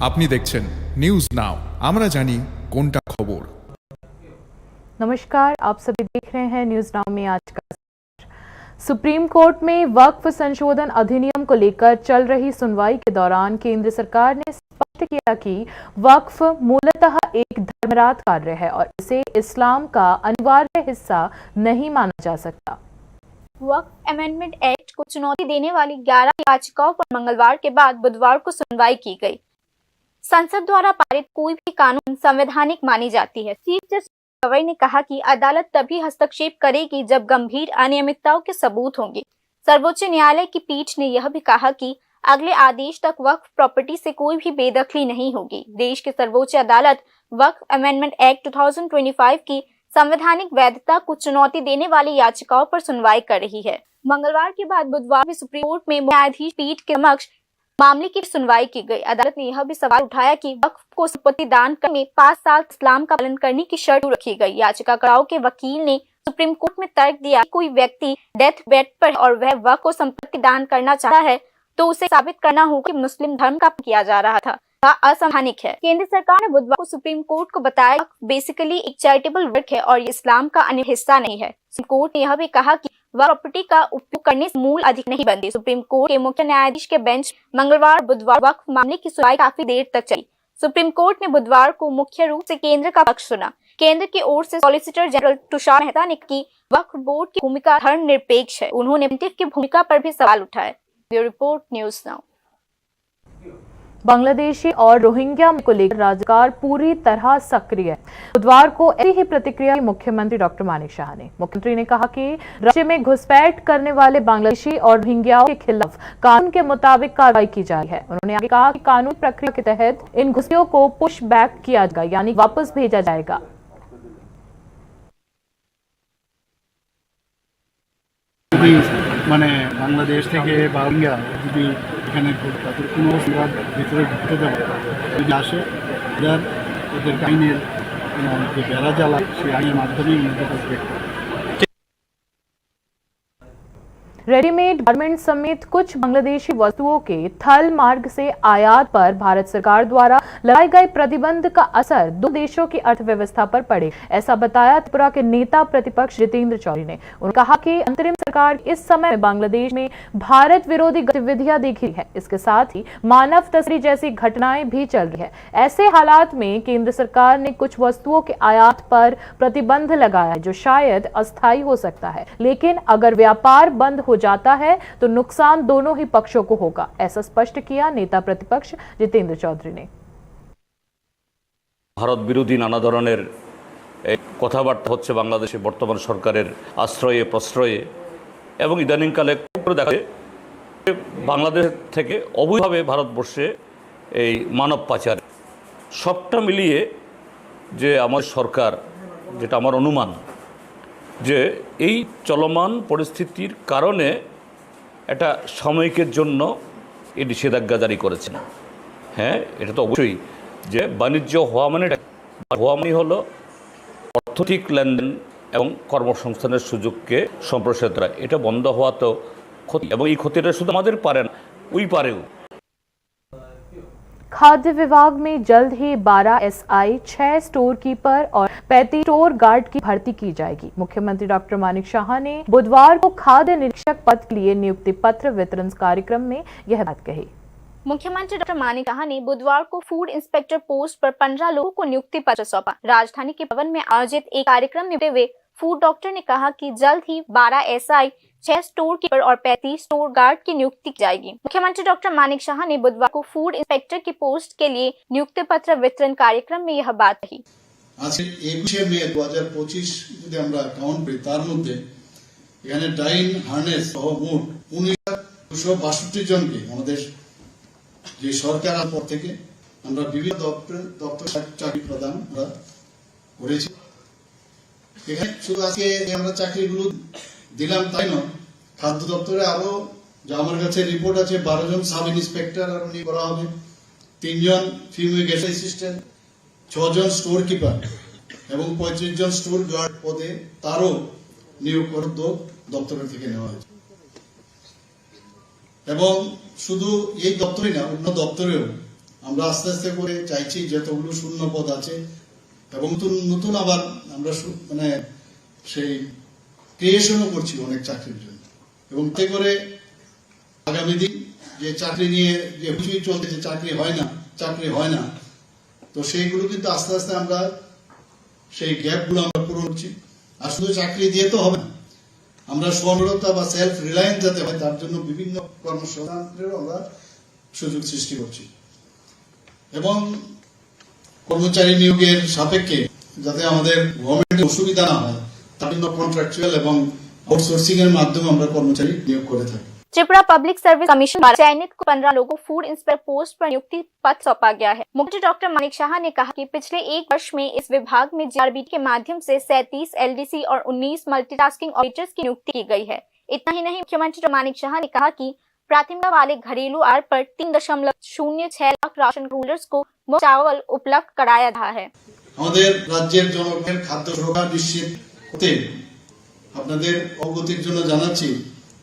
আপনি দেখছেন news now আমরা জানি কোনটা খবর। नमस्कार, आप सभी देख रहे हैं न्यूज नाउ में आज का। सुप्रीम कोर्ट में वक्फ संशोधन अधिनियम को लेकर चल रही सुनवाई के दौरान केंद्र सरकार ने स्पष्ट किया कि वक्फ मूलतः एक धर्मरात कार्य है और इसे इस्लाम का अनिवार्य हिस्सा नहीं माना जा सकता। वक्फ अमेंडमेंट एक्ट को चुनौती देने वाली 11 याचिकाओं पर मंगलवार के बाद बुधवार को सुनवाई की गई। संसद द्वारा पारित कोई भी कानून संवैधानिक मानी जाती है। चीफ जस्टिस गवई ने कहा कि अदालत तभी हस्तक्षेप करेगी जब गंभीर अनियमितताओं के सबूत होंगे। सर्वोच्च न्यायालय की पीठ ने यह भी कहा कि अगले आदेश तक वक्फ प्रॉपर्टी से कोई भी बेदखली नहीं होगी। देश की सर्वोच्च अदालत वक्फ अमेंडमेंट एक्ट 2025 की संवैधानिक वैधता को चुनौती देने वाली याचिकाओं पर सुनवाई कर रही है। मंगलवार के बाद बुधवार में सुप्रीम कोर्ट में न्यायाधीश पीठ के समक्ष मामले की सुनवाई की गई। अदालत ने यह भी सवाल उठाया कि वक्फ को संपत्ति दान करने में 5 साल इस्लाम का पालन करने की शर्त रखी गई। याचिकाकर्ताओं के वकील ने सुप्रीम कोर्ट में तर्क दिया कि कोई व्यक्ति डेथ बेड पर और वह वक्फ को संपत्ति दान करना चाहता है तो उसे साबित करना होगा कि मुस्लिम धर्म का किया जा रहा था असंवैधानिक है। केंद्र सरकार ने बुधवार को सुप्रीम कोर्ट को बताया बेसिकली एक चैरिटेबल वर्क है और इस्लाम का अन्य हिस्सा नहीं है। सुप्रीम कोर्ट ने यह भी कहा कि वक्फ प्रॉपर्टी का उपयोग करने से मूल अधिक नहीं बनती। सुप्रीम कोर्ट के मुख्य न्यायाधीश के बेंच मंगलवार बुधवार वक्फ मामले की सुनवाई काफी देर तक चली। सुप्रीम कोर्ट ने बुधवार को मुख्य रूप से केंद्र का पक्ष सुना। केंद्र की ओर से सॉलिसिटर जनरल तुषार मेहता ने की वक्फ बोर्ड की भूमिका धर्मनिरपेक्ष है। उन्होंने प्लेंटिफ की भूमिका पर भी सवाल उठाए। Bureau report news now. Bangladeshi और रोहिंग्या को लेकर राज्य पूरी तरह सक्रिय है। बुधवार को ऐसी ही प्रतिक्रिया मुख्यमंत्री डॉक्टर मानिक शाह ने। मुख्यमंत्री ने कहा कि राज्य में घुसपैठ करने वाले बांग्लादेशी और रोहिंग्याओं के खिलाफ कानून के मुताबिक कार्रवाई की जा रही है। उन्होंने आगे कहा कि कानूनी प्रक्रिया के तहत इन घुसपैठियों को पुश बैक किया जाएगा, यानी वापस भेजा जाएगा। মানে বাংলাদেশ থেকে রোহিঙ্গা যদি এখানে তাদের কোনো ভিতরে ঢুকতে দেবে যদি আসে ওদের আইনের যে বেড়া জ্বালা সেই আইনের মাধ্যমেই रेडीमेड गारमेंट समेत कुछ बांग्लादेशी वस्तुओं के थल मार्ग से आयात पर भारत सरकार द्वारा लगाए गए प्रतिबंध का असर दो देशों की अर्थव्यवस्था पर पड़े, ऐसा बताया त्रिपुरा के नेता प्रतिपक्ष जितेंद्र चौधरी ने। उन्होंने कहा कि अंतरिम सरकार इस समय में बांग्लादेश में भारत विरोधी गतिविधियां देखी है, इसके साथ ही मानव तस्करी जैसी घटनाएं भी चल रही है। ऐसे हालात में केंद्र सरकार ने कुछ वस्तुओं के आयात पर प्रतिबंध लगाया है जो शायद अस्थायी हो सकता है, लेकिन अगर व्यापार बंद हो जाता है तो नुकसान दोनों ही पक्षों को होगा, ऐसा स्पष्ट किया नेता प्रतिपक्ष जितेंद्र चौधरी ने। ভারত বিরোধী নানা ধরনের কথাবার্তা হচ্ছে বাংলাদেশে বর্তমান সরকারের আশ্রয়ে প্রশ্রয়ে এবং ইদানিংকালে দেখা যায় বাংলাদেশ থেকে অবৈধভাবে ভারতবর্ষে এই মানব পাচার সবটা মিলিয়ে যে আমার সরকার, যেটা আমার অনুমান যে এই চলমান পরিস্থিতির কারণে একটা সাময়িকের জন্য এই নিষেধাজ্ঞা জারি করেছেন। হ্যাঁ, এটা তো অবশ্যই যে বাণিজ্য হওয়া মানে হলো অর্থনৈতিক লেনদেন এবং কর্মসংস্থানের সুযোগকে সম্প্রসারিত করা। এটা বন্ধ হওয়া তো ক্ষতি, এবং এই ক্ষতিটা শুধু আমাদের পারে না, পারেও। खाद्य विभाग में जल्द ही 12 SI, 6 स्टोर कीपर और 35 स्टोर गार्ड की भर्ती की जाएगी। मुख्यमंत्री डॉक्टर मानिक शाह ने बुधवार को खाद्य निरीक्षक पद के लिए नियुक्ति पत्र वितरण कार्यक्रम में यह बात कही। मुख्यमंत्री डॉक्टर मानिक शाह ने बुधवार को फूड इंस्पेक्टर पोस्ट पर 15 लोगों को नियुक्ति पत्र सौंपा। राजधानी के भवन में आयोजित एक कार्यक्रम में बोलते हुए फूड डॉक्टर ने कहा कि जल्द ही 12 SI, 6 स्टोर कीपर और 35 स्टोर गार्ड की नियुक्ति की जाएगी। मुख्यमंत्री डॉक्टर मानिक शाह ने बुधवार को फूड इंस्पेक्टर की पोस्ट के लिए नियुक्ति पत्र वितरण कार्यक्रम में यह बात कही। आज 21 মে 2025 যদি আমরা কাউন্ট করি তার মধ্যে এখানে ডাইন হার্নেস সহ মোট 19,262 জনকে আমাদের যে সরকারের পর থেকে আমরা বিভিন্ন দপ্তর চাকরি প্রদান করেছি। এখানে শুধু আজকে আমরা চাকরিগুলো দিলাম তাই নয়, খাদ্য দপ্তরে আরো যা আমার কাছে রিপোর্ট আছে 12 জন সাব ইন্সপেক্টর আরো নিয়োগ করা হবে, 3 জন ফিউমিগেশন অ্যাসিস্ট্যান্ট, 6 জন স্টোর কিপার এবং 35 জন স্টোর গার্ড পদে তারও নিয়োগ করার উদ্যোগ দপ্তরের থেকে নেওয়া হয়েছে। এবং শুধু এই দপ্তরে না, অন্য দপ্তরেও আমরা আস্তে আস্তে করে চাইছি যতগুলো শূন্য পদ আছে এবং নতুন আবার আমরা মানে সেই ক্রিয়েশনও করছি অনেক চাকরির জন্য, এবং এতে করে আগামী দিন যে চাকরি নিয়ে যে হুঁচুই চলছে যে চাকরি হয় না, তো সেইগুলো কিন্তু আস্তে আস্তে আমরা সেই গ্যাপগুলো আমরা পূরণ করছি। আর শুধু চাকরি দিয়ে তো হবে না, আমরা স্বনির্ভরতা বা সেলফ রিলায়েন্স যাতে হয় তার জন্য বিভিন্ন কর্মসংস্থানেরও আমরা সুযোগ সৃষ্টি করছি, এবং কর্মচারী নিয়োগের সাপেক্ষে যাতে আমাদের গভর্নমেন্টের অসুবিধা না হয় তার জন্য কন্ট্রাকচুয়াল এবং আউটসোর্সিং এর মাধ্যমে আমরা কর্মচারী নিয়োগ করে থাকি। त्रिपुरा पब्लिक सर्विस कमीशन द्वारा चयनित 15 लोगों को फूड इंस्पेक्टर पोस्ट पर नियुक्ति पत्र सौंपा गया है। मुख्यमंत्री डॉक्टर मानिक शाह ने कहा कि पिछले 1 वर्ष में इस विभाग में जीआरबीटी के माध्यम से 37 एलडीसी और 19 मल्टीटास्किंग ऑपरेटर्स की नियुक्ति की गई है। इतना ही नहीं, मुख्यमंत्री डॉक्टर मानिक शाह ने कहा कि प्राथमिकता वाले घरेलू आहार पर 3.06 लाख राशन होल्डर्स को मुफ्त चावल उपलब्ध कराया रहा है। আমাদের রাজ্যের জনগণের খাদ্য সুরক্ষা নিশ্চিত করতে আপনাদের অবগতির জন্য জানাচ্ছি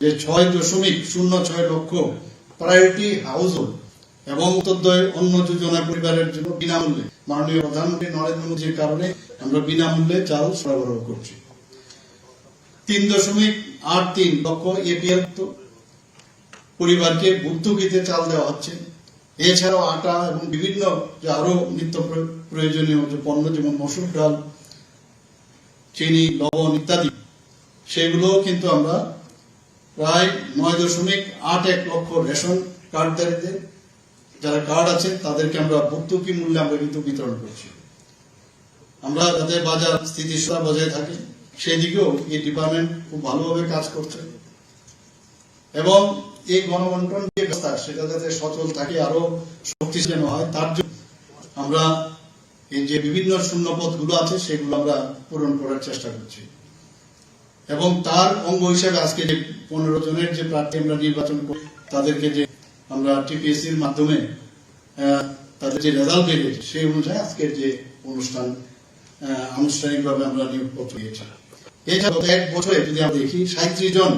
যে 6.06 লক্ষ প্রায়োরিটি হাউসহোল্ড এবং অন্তর্দয় অন্ন যোজনা পরিবারের জন্য বিনামূল্যে মাননীয় প্রধানমন্ত্রী নরেন্দ্র মোদীর কারণে আমরা বিনামূল্যে চাল সরবরাহ করছি। 3.83 লক্ষ এপিএল পরিবারকে ভর্তুকিতে চাল দেওয়া হচ্ছে। এছাড়াও আটা এবং বিভিন্ন যে আরো নিত্য প্রয়োজনীয় যে পণ্য যেমন মসুর ডাল, চিনি, লবণ ইত্যাদি, সেগুলো কিন্তু আমরা প্রায় 9.81 লক্ষ রেশন কার্ডধারীদের যারা কার্ড আছে তাদেরকে আমরা ভর্তুকি মূল্যে আমরা কিন্তু বিতরণ করছি। আমরা যাতে বাজার স্থিতিশীলতা বজায় থাকে সেদিকেও এই ডিপার্টমেন্ট খুব ভালোভাবে কাজ করছে, এবং এই গণবন্টন যে ব্যবস্থা সেটা যাতে সচল থাকে, আরো শক্তিশালী হয়, তার জন্য আমরা এই যে বিভিন্ন শূন্যপদগুলো আছে সেগুলো আমরা পূরণ করার চেষ্টা করছি, এবং তার অঙ্গ হিসেবে আজকে যে 15 জনের যে প্রার্থী আমরা নির্বাচন করি তাদেরকে যে আমরা টিপিএসসির মাধ্যমে তাদের যে রেজাল্ট বেরিয়েছে সেই অনুযায়ী আজকের যে অনুষ্ঠান আনুষ্ঠানিকভাবে আমরা নিয়োগপত্র দিয়েছি। এছাড়া গত 1 বছরে যদি আমরা দেখি 37 জন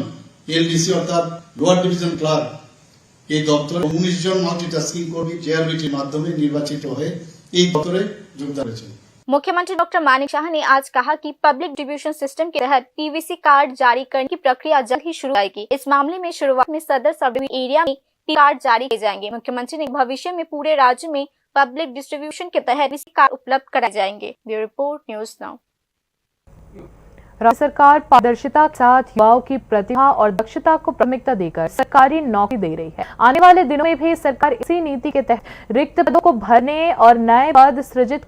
এলডিসি অর্থাৎ লোয়ার ডিভিশন ক্লার্ক এই দপ্তরে 19 জন মাল্টিটাস্কিং কর্মী জিআরবিটির মাধ্যমে নির্বাচিত হয়ে এই দপ্তরে যোগদান করেছেন। मुख्यमंत्री डॉक्टर मानिक शाह ने आज कहा कि पब्लिक डिस्ट्रीब्यूशन सिस्टम के तहत पीवीसी कार्ड जारी करने की प्रक्रिया जल्द ही शुरू होगी। इस मामले में शुरुआत में सदर सब डिवीजन एरिया में कार्ड जारी किए जाएंगे। मुख्यमंत्री ने भविष्य में पूरे राज्य में पब्लिक डिस्ट्रीब्यूशन के तहत पीवीसी कार्ड उपलब्ध कराए जाएंगे। Bureau report, news now. राज्य सरकार पारदर्शिता के साथ युवाओं की प्रतिभा और दक्षता को प्राथमिकता देकर सरकारी नौकरी दे रही है। आने वाले दिनों में भी सरकार इसी नीति के तहत रिक्त पदों को भरने और नए पद सृजित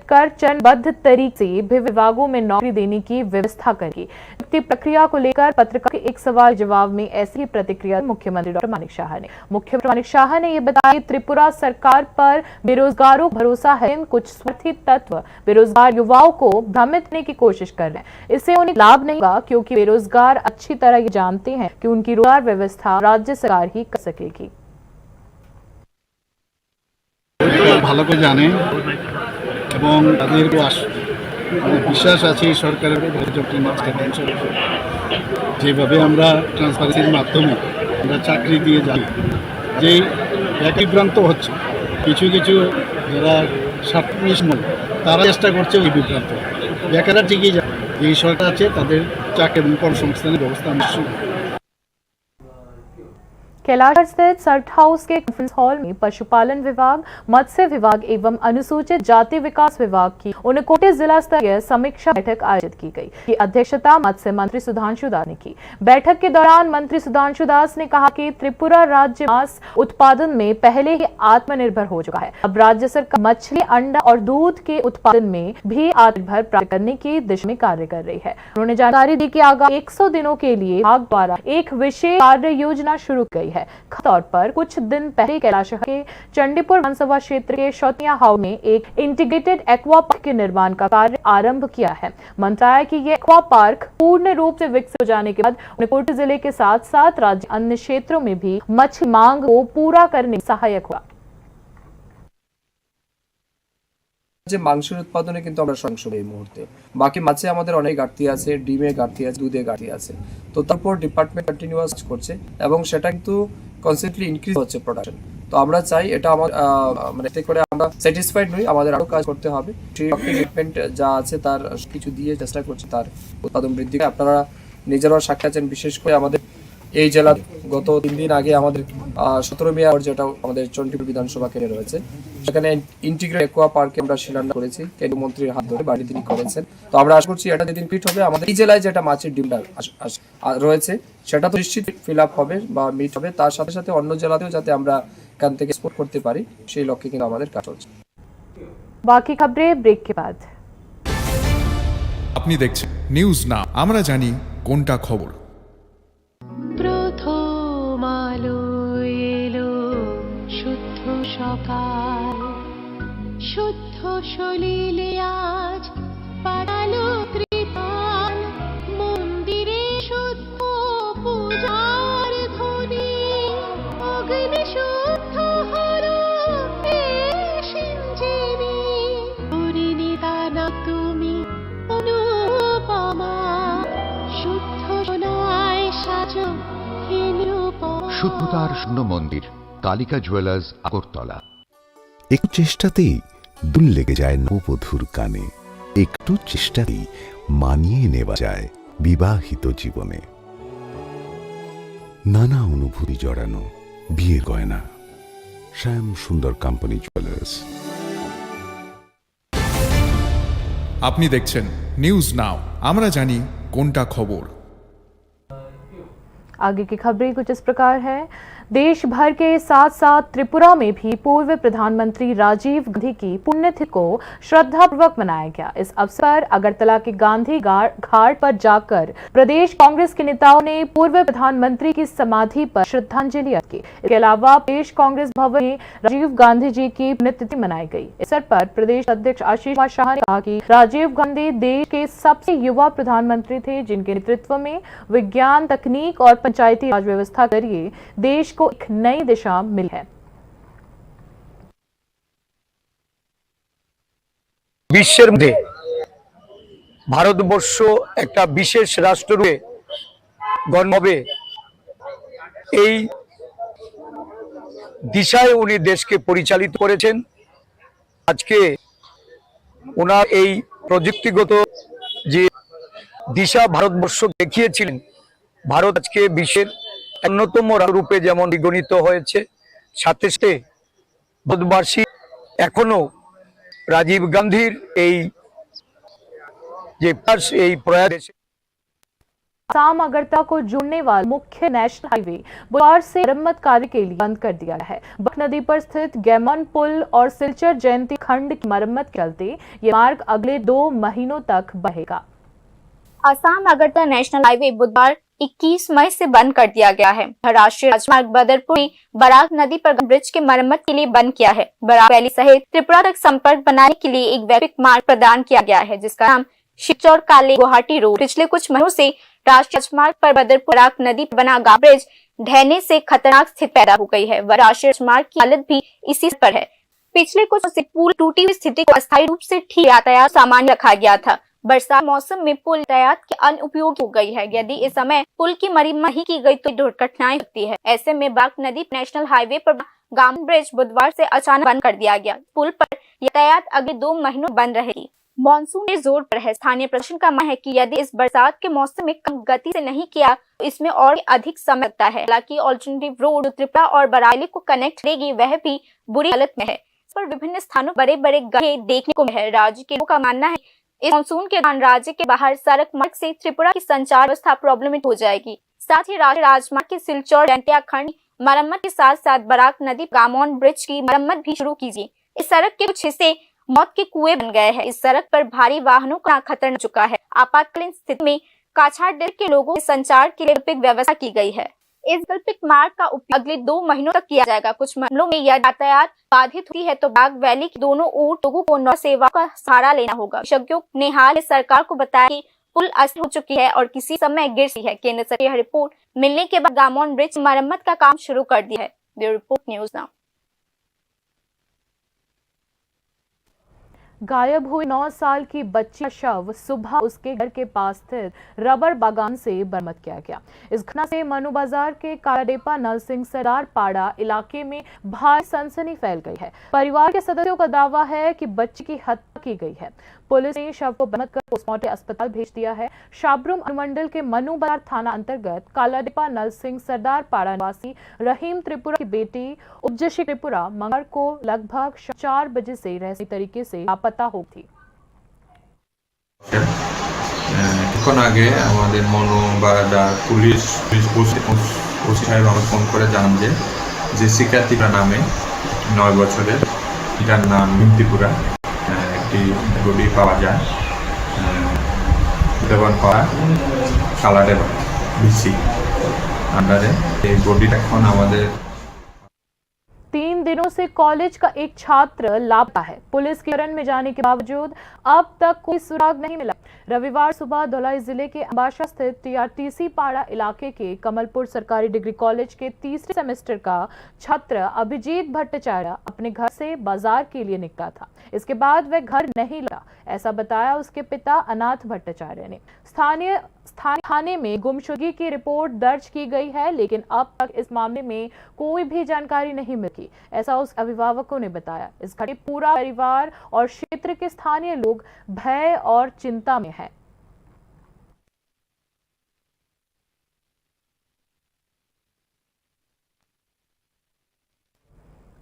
कर चरणबद्ध तरीके से भी विभागों में नौकरी देने की व्यवस्था करेगी। नियुक्ति प्रक्रिया को लेकर पत्रकार के एक सवाल जवाब में ऐसी ही प्रतिक्रिया मुख्यमंत्री डॉक्टर मानिक शाह ने। मुख्यमंत्री मानिक शाह ने यह बताया कि त्रिपुरा सरकार पर बेरोजगारों भरोसा है। कुछ स्वार्थी तत्व बेरोजगार युवाओं को भ्रमित करने की कोशिश कर रहे हैं, इससे उन्हें लाभ नहीं होगा, क्योंकि बेरोजगार अच्छी तरह ये जानते हैं कि उनकी रोजगार व्यवस्था राज्य सरकार ही कर सकेगी। ভালো করে জানে এবং তাদের বিশ্বাস আছে এই সরকারের যেভাবে আমরা ট্রান্সপারেন্সির মাধ্যমে আমরা চাকরি দিয়ে যাই, যেই বিভ্রান্ত হচ্ছে কিছু যারা স্বার্থনিষ্ঠ তারা চেষ্টা করছে ওই বিভ্রান্ত বেকাররা ঠিকই জানে এই সরকার আছে তাদের চাকরি এবং কর্মসংস্থানের ব্যবস্থা নিশ্চিত। कैलाश स्थित सर्ट हाउस के कॉन्फ्रेंस हॉल में पशुपालन विभाग, मत्स्य विभाग एवं अनुसूचित जाति विकास विभाग की 59 जिला स्तरीय समीक्षा बैठक आयोजित की गई। की अध्यक्षता मत्स्य मंत्री सुधांशु दास ने की। बैठक के दौरान मंत्री सुधांशु दास ने कहा कि त्रिपुरा राज्य मांस उत्पादन में पहले ही आत्मनिर्भर हो चुका है। अब राज्य सरकार मछली, अंडा और दूध के उत्पादन में भी आत्मनिर्भर प्राप्त करने की दिशा में कार्य कर रही है। उन्होंने जानकारी दी कि आगामी 100 दिनों के लिए विभाग द्वारा एक विशेष कार्य योजना शुरू की गई है। खासतौर पर कुछ दिन पहले कैलाश के चंडीपुर विधानसभा क्षेत्र के शौतिया हाउस में एक इंटीग्रेटेड एक्वा पार्क के निर्माण का कार्य आरंभ किया है। मंत्रालय की यह एक्वा पार्क पूर्ण रूप से विकसित हो जाने के बाद ऊनकोटी जिले के साथ साथ राज्य अन्य क्षेत्रों में भी मछली मांग को पूरा करने में सहायक हुआ। যে মাংসের উৎপাদনে কিন্তু আমরা সক্ষম এই মুহূর্তে, বাকি মাছে আমাদের অনেক ঘাটতি আছে, ডিমে ঘাটতি আছে, দুধে ঘাটতি আছে, তো তারপর ডিপার্টমেন্ট কন্টিনিউয়াস করছে এবং সেটা কিন্তু কনস্ট্যান্টলি ইনক্রিজ হচ্ছে প্রোডাকশন। তো আমরা চাই এটা আমার মানে এতে করে আমরা স্যাটিসফাইড নই, আমাদের আরো কাজ করতে হবে। ট্রিটমেন্ট যা আছে তার কিছু দিয়ে চেষ্টা করছি তার উৎপাদন বৃদ্ধি। আপনারা নিজেরাও সাক্ষী আছেন, বিশেষ করে আমাদের এই জেলা গত 3 দিন আগে আমাদের 17 মেয়ার যেটা আমাদের চণ্ডীপুর বিধানসভা কেন্দ্রে রয়েছে, সেখানে ইন্টিগ্রেটেড অ্যাকোয়া পার্কে আমরা শিলান্যাস করেছি, কেন্দ্রীয় মন্ত্রীর হাত ধরে বাড়ি তিনি করেছেন। তো আমরা আশা করছি এটা যেদিন ফিট হবে, আমাদের এই জেলায় যেটা মাছের ডিমটা রয়েছে সেটা তো নিশ্চিত ফিল আপ হবে বা মিট হবে, তার সাথে সাথে অন্য জেলাতেও যাতে আমরা এখান থেকে এক্সপোর্ট করতে পারি সেই লক্ষ্যে কিন্তু আমাদের কাজ চলছে। बाकी खबरें ब्रेक के बाद। আপনি দেখছেন নিউজ নাও, আমরা জানি কোনটা খবর। প্রথম আলো এলো শুদ্ধ সকাল, শুদ্ধ সলিলে আজ পাড়ালো ত্রিতাল, মন্দিরে শুদ্ধ পূজার ধ্বনি, অগ্নি শুদ্ধ হলো সিঞ্জিনি, পরিণীতা তুমি অনুপমা, শুদ্ধ সোনায় সাজো শুদ্ধতার স্বর্ণ মন্দির, কালিকা জুয়েলার্স, আগরতলা। একটু চেষ্টাতেই দুল লেগে যায় নববধূর কানে, একটু চেষ্টাতেই মানিয়ে নেওয়া যায় বিবাহিত জীবনে। নানা অনুভূতি জড়ানো বিয়ের গয়না, শ্যাম সুন্দর কোম্পানি জুয়েলার্স। আপনি দেখছেন নিউজ নাও, আমরা জানি কোনটা खबर। आगे की खबरें कुछ इस प्रकार है। देश भर के साथ साथ त्रिपुरा में भी पूर्व प्रधानमंत्री राजीव गांधी की पुण्यतिथि को श्रद्धापूर्वक मनाया गया। इस अवसर पर अगरतला के गांधी घाट पर जाकर प्रदेश कांग्रेस के नेताओं ने पूर्व प्रधानमंत्री की समाधि पर श्रद्धांजलि अर्पित की। इसके अलावा प्रदेश कांग्रेस भवन में राजीव गांधी जी की पुण्यतिथि मनाई गई। इस अवसर पर प्रदेश अध्यक्ष आशीष कुमार शाह ने कहा कि राजीव गांधी देश के सबसे युवा प्रधानमंत्री थे, जिनके नेतृत्व में विज्ञान, तकनीक और पंचायती राज व्यवस्था के जरिए देश को एक नई दिशा मिली है। বিশ্বের মধ্যে ভারতবর্ষ একটা বিশেষ রাষ্ট্ররূপে গণ্য হবে, এই দিশায় উনি দেশকে পরিচালিত করেছেন। আজকে ওনার এই প্রযুক্তিগত যে দিশা ভারতবর্ষ দেখিয়েছিলেন, ভারত আজকে বিশ্বের অন্যতম রূপে যেমন বিগণিত হয়েছে, সাথে সাথে ভারতবাসী এখনো রাজীব গান্ধীর এই যে প্রয়াস आसाम अगरतला को जोड़ने वाला मुख्य नेशनल हाईवे बुधवार से मरम्मत कार्य के लिए बंद कर दिया गया है। बक नदी पर स्थित गैमन पुल और सिलचर जयंती खंड की मरम्मत के चलते ये मार्ग अगले 2 महीनों तक बहेगा। आसाम अगरतला नेशनल हाईवे बुधवार 21 मई से बंद कर दिया गया है। राष्ट्रीय राजमार्ग बदरपुर बराक नदी पर ब्रिज की मरम्मत के लिए बंद किया है। बराक वैली सहित त्रिपुरा तक संपर्क बनाने के लिए एक वैकल्पिक मार्ग प्रदान किया गया है, जिसका नाम शिवचौर काले गुवाहाटी रोड। पिछले कुछ महीनों से राष्ट्रीय राजमार्ग पर बदरपुर बराक नदी पर बना गा ब्रिज ढहने से खतरनाक स्थिति पैदा हो गई है। वह राष्ट्रीय राजमार्ग की हालत भी इसी पर है। पिछले कुछ से पुल टूटी हुई स्थिति को अस्थायी रूप से ठीक यातायात सामान्य रखा गया था। बरसात मौसम में पुल यातायात के अनुपयोगी हो गई है। यदि इस समय पुल की मरम्मत नहीं की गई तो दुर्घटनाएं होती है। ऐसे में बराक नदी नेशनल हाईवे पर गाम ब्रिज बुधवार से अचानक बंद कर दिया गया। पुल पर यातायात अगले 2 महीनों बंद रहेगी। मानसून के जोर पर है। स्थानीय प्रशासन का मानना है कि यदि इस बरसात के मौसम में कम गति से नहीं किया तो इसमें और अधिक समय लगता है। हालांकि ऑल्टरनेटिव रोड त्रिपुरा और बराइली को कनेक्ट करेगी, वह भी बुरी हालत में है। इस पर विभिन्न स्थानों बड़े बड़े गड्ढे देखने को मिले हैं। राज्य के लोगों का मानना है इस मानसून के दौरान राज्य के बाहर सड़क मार्ग से त्रिपुरा की संचार व्यवस्था प्रॉब्लमेटिक हो जाएगी। साथ ही राष्ट्रीय राजमार्ग के सिलचर जयंतिया खंड मरम्मत के साथ साथ बराक नदी गामोन ब्रिज की मरम्मत भी शुरू कीजिए। इस सड़क के कुछ हिस्से मौत के कुएं बन गए हैं। इस सड़क पर भारी वाहनों का खतरा हो चुका है। आपातकालीन स्थिति में काछाड़ डेर के लोगों के संचार के लिए वैकल्पिक व्यवस्था की गई है। इस वैकल्पिक मार्ग का उपयोग अगले 2 महीनों तक किया जाएगा। कुछ मामलों में यातायात बाधित होती है तो बाग वैली के दोनों ओर लोगों को नौ सेवा का सहारा लेना होगा। विशेषज्ञों ने हाल में सरकार को बताया कि पुल अस्थिर हो चुकी है और किसी समय गिर सी है। केंद्र सरकार की रिपोर्ट मिलने के बाद गामोन ब्रिज मरम्मत का काम शुरू कर दिया है। Bureau report news now. गायब हुई 9 साल की बच्ची का शव सुबह उसके घर के पास स्थित रबर बागान से बरामद किया गया। इस घटना से मनु बाजार के कालाडेपा नरसिंह सरदार पाड़ा इलाके में भारी सनसनी फैल गई है। परिवार के सदस्यों का दावा है कि बच्ची की हत्या की गई है। पुलिस ने शव को बरामद कर पोस्टमार्टम अस्पताल भेज दिया है। शाबरूम अनुमंडल के मनु बाजार थाना अंतर्गत कालाडेपा नरसिंह सरदार पाड़ा निवासी रहीम त्रिपुरा की बेटी उपजशी त्रिपुरा मंगलवार को लगभग 4 बजे से रहस्यमय तरीके से लापता हो थी। কিছুক্ষণ আগে আমাদের মনোবাজার পুলিশ ওসি সাহেব আমাকে ফোন করে জানান যে জেসিকা ত্রিপুরা নামে 9 বছরের, এটার নাম ত্রিপুরা, একটি বডি পাওয়া যায় দেবনপাড়া কালাডেবা বিসি আন্ডারে। এই বডিটা এখন আমাদের 3 दिनों से कॉलेज का एक छात्र लापता है। पुलिस की शरण में जाने के बावजूद अब तक कोई सुराग नहीं मिला। रविवार सुबह धौलाई जिले के अंबाशा स्थित टीआरटीसी पाड़ा इलाके के कमलपुर सरकारी डिग्री कॉलेज के तीसरे सेमेस्टर का छात्र अभिजीत भट्टाचार्य अपने घर से बाजार के लिए निकला था। इसके बाद वह घर नहीं लौटा, ऐसा बताया उसके पिता अनाथ भट्टाचार्य ने। स्थानीय थाने में गुमशुदगी की रिपोर्ट दर्ज की गई है, लेकिन अब तक इस मामले में कोई भी जानकारी नहीं मिली, ऐसा उस अभिभावकों ने बताया। इस घटना पूरा परिवार और क्षेत्र के स्थानीय लोग भय और चिंता में है।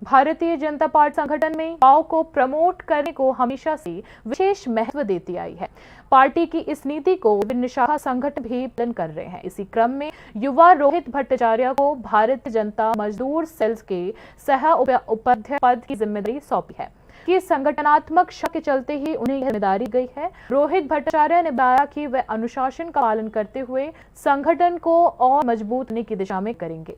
भारतीय जनता पार्टी संगठन में युवाओं को प्रमोट करने को हमेशा से विशेष महत्व देती आई है। पार्टी की इस नीति को विभिन्न शाखा संगठन भी पालन कर रहे हैं। इसी क्रम में युवा रोहित भट्टाचार्य को भारतीय जनता मजदूर सेल के सह उपाध्यक्ष पद की जिम्मेदारी सौंपी है कि संगठनात्मक शक्ति के चलते ही उन्हें यह जिम्मेदारी गई है। रोहित भट्टाचार्य ने बताया कि वे अनुशासन का पालन करते हुए संगठन को और मजबूत करने की दिशा में करेंगे।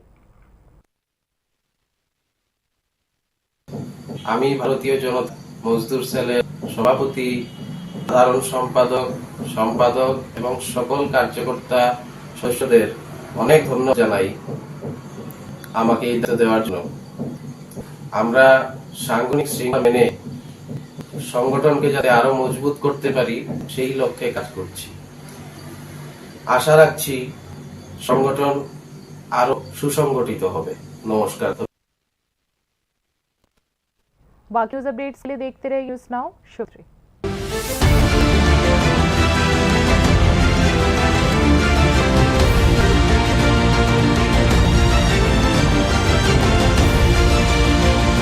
আমি ভারতীয় জনতা মজদুর সেলের সভাপতি, সাধারণ সম্পাদক এবং সকল কার্যকর্তা সদস্যদের অনেক ধন্যবাদ জানাই আমাকে এই দায়িত্ব দেওয়ার জন্য। আমরা সাংগঠনিক শৃঙ্খলা মেনে সংগঠনকে যাতে আরো মজবুত করতে পারি সেই লক্ষ্যে কাজ করছি। আশা রাখছি সংগঠন আরো সুসংগঠিত হবে। নমস্কার। बाकी अपडेट्स के लिए देखते रहिए न्यूज़ नाउ। शुक्रिया।